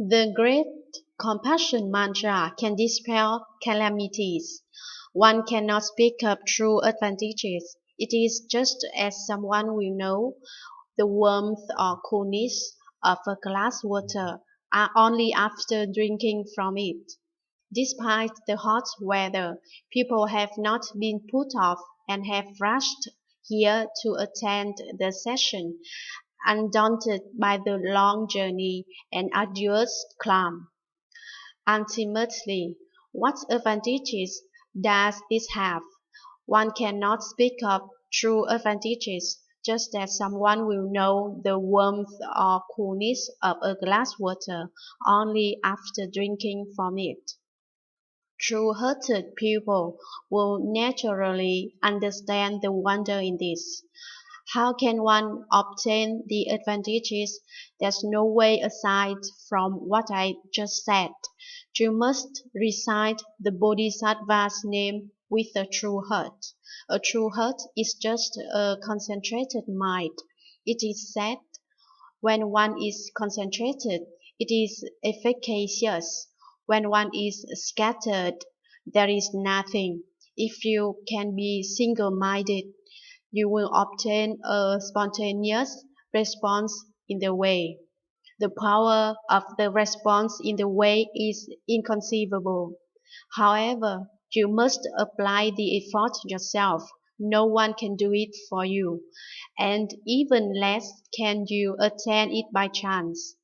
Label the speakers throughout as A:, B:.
A: The great compassion mantra can dispel calamities. One cannot speak of true advantages. It is just as someone will know the warmth or coolness of a glass water only after drinking from it. Despite the hot weather, people have not been put off and have rushed here to attend the session, undaunted by the long journey and arduous climb. Ultimately, what advantages does this have? One cannot speak of true advantages, just as someone will know the warmth or coolness of a glass water only after drinking from it. True-hearted people will naturally understand the wonder in this. How can one obtain the advantages? There's no way aside from what I just said. You must recite the Bodhisattva's name with a true heart. A true heart is just a concentrated mind. It is said, when one is concentrated, it is efficacious. When one is scattered, there is nothing. If you can be single-minded, you will obtain a spontaneous response in the way. The power of the response in the way is inconceivable. However, you must apply the effort yourself. No one can do it for you, and even less can you attain it by chance.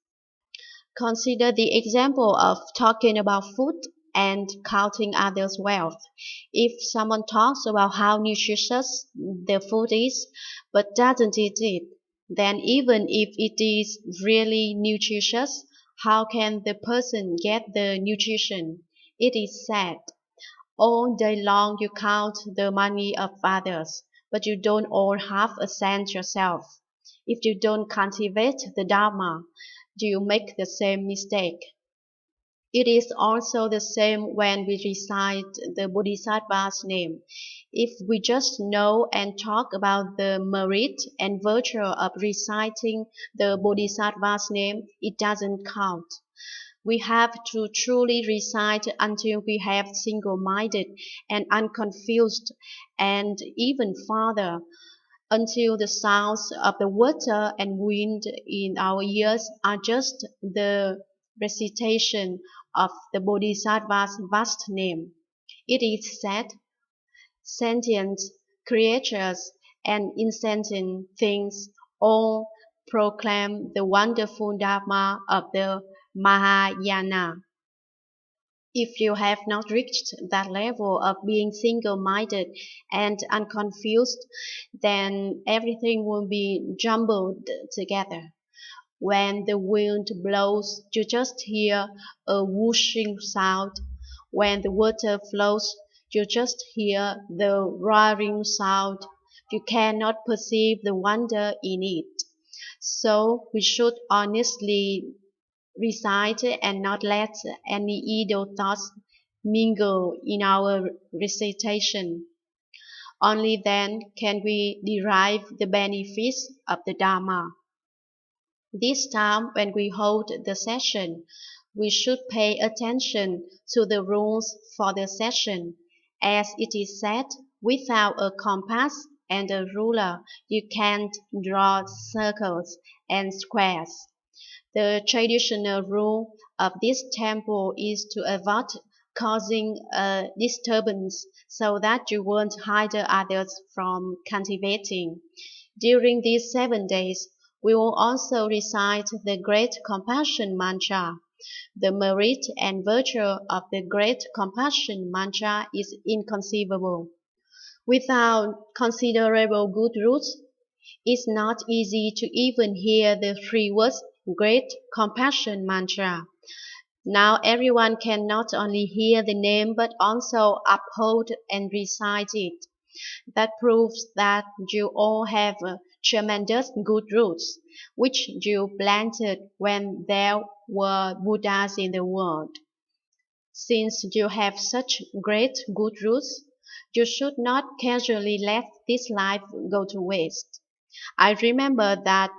A: Consider the example of talking about food and counting others' wealth. If someone talks about how nutritious the food is, but doesn't eat it, then even if it is really nutritious, how can the person get the nutrition? It is said, all day long you count the money of others, but you don't own half a cent yourself. If you don't cultivate the Dharma, you make the same mistake. It is also the same when we recite the Bodhisattva's name. If we just know and talk about the merit and virtue of reciting the Bodhisattva's name, it doesn't count. We have to truly recite until we have single-minded and unconfused, and even farther, until the sounds of the water and wind in our ears are just the recitation of the Bodhisattva's vast name. It is said, sentient creatures and insentient things all proclaim the wonderful Dharma of the Mahayana. If you have not reached that level of being single-minded and unconfused, then everything will be jumbled together. When the wind blows, you just hear a whooshing sound. When the water flows, you just hear the roaring sound. You cannot perceive the wonder in it. So we should honestly recite and not let any idle thoughts mingle in our recitation. Only then can we derive the benefits of the Dharma. This time, when we hold the session, we should pay attention to the rules for the session. As it is said, without a compass and a ruler, you can't draw circles and squares. The traditional rule of this temple is to avoid causing a disturbance so that you won't hinder others from cultivating. During these 7 days, we will also recite the Great Compassion Mantra. The merit and virtue of the Great Compassion Mantra is inconceivable. Without considerable good roots, it's not easy to even hear the 3 words Great Compassion Mantra. Now everyone can not only hear the name but also uphold and recite it. That proves that you all have tremendous good roots, which you planted when there were Buddhas in the world. Since you have such great good roots, you should not casually let this life go to waste. I remember that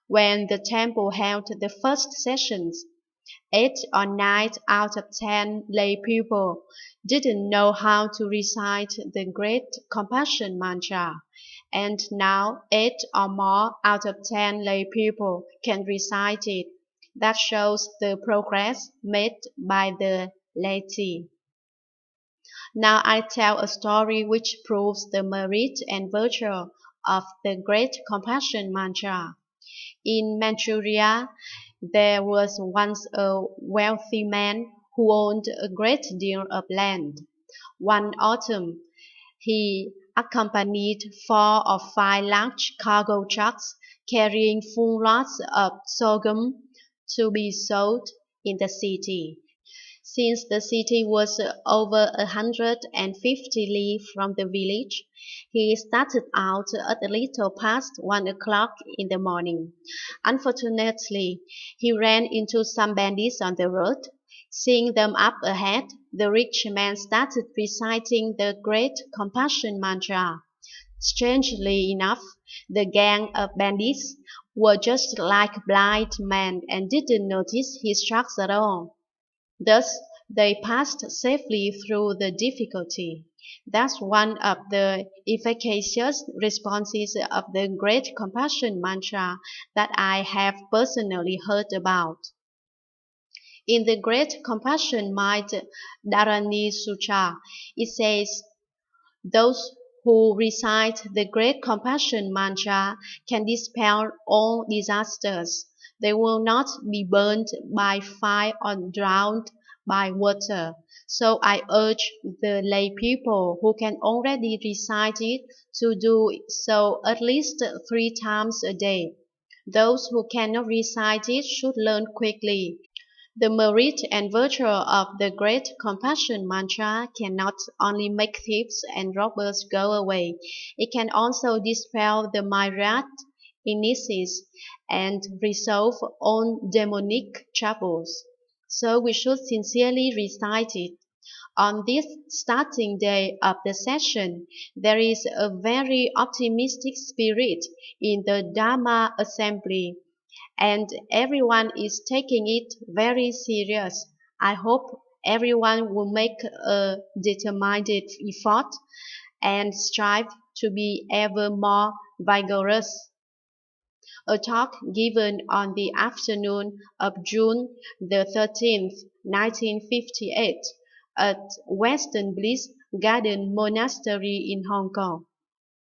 A: when the temple held the first sessions, 8 or 9 out of 10 lay people didn't know how to recite the Great Compassion Mantra, and now 8 or more out of 10 lay people can recite it. That shows the progress made by the laity. Now I tell a story which proves the merit and virtue of the Great Compassion Mantra. In Manchuria, there was once a wealthy man who owned a great deal of land. One autumn, he accompanied 4 or 5 large cargo trucks carrying full lots of sorghum to be sold in the city. Since the city was over 150 li from the village, he started out at a little past 1 o'clock in the morning. Unfortunately, he ran into some bandits on the road. Seeing them up ahead, the rich man started reciting the Great Compassion Mantra. Strangely enough, the gang of bandits were just like blind men and didn't notice his trucks at all. Thus, they passed safely through the difficulty. That's one of the efficacious responses of the Great Compassion Mantra that I have personally heard about. In the Great Compassion Mind Dharani Sutra, it says, those who recite the Great Compassion Mantra can dispel all disasters. They will not be burned by fire or drowned by water. So I urge the lay people who can already recite it to do so at least 3 times a day. Those who cannot recite it should learn quickly. The merit and virtue of the Great Compassion Mantra can not only make thieves and robbers go away, it can also dispel the myriad illnesses and resolve all demonic troubles. So we should sincerely recite it. On this starting day of the session, there is a very optimistic spirit in the Dharma assembly, and everyone is taking it very serious. I hope everyone will make a determined effort and strive to be ever more vigorous. A talk given on the afternoon of June the 13th, 1958, at Western Bliss Garden Monastery in Hong Kong.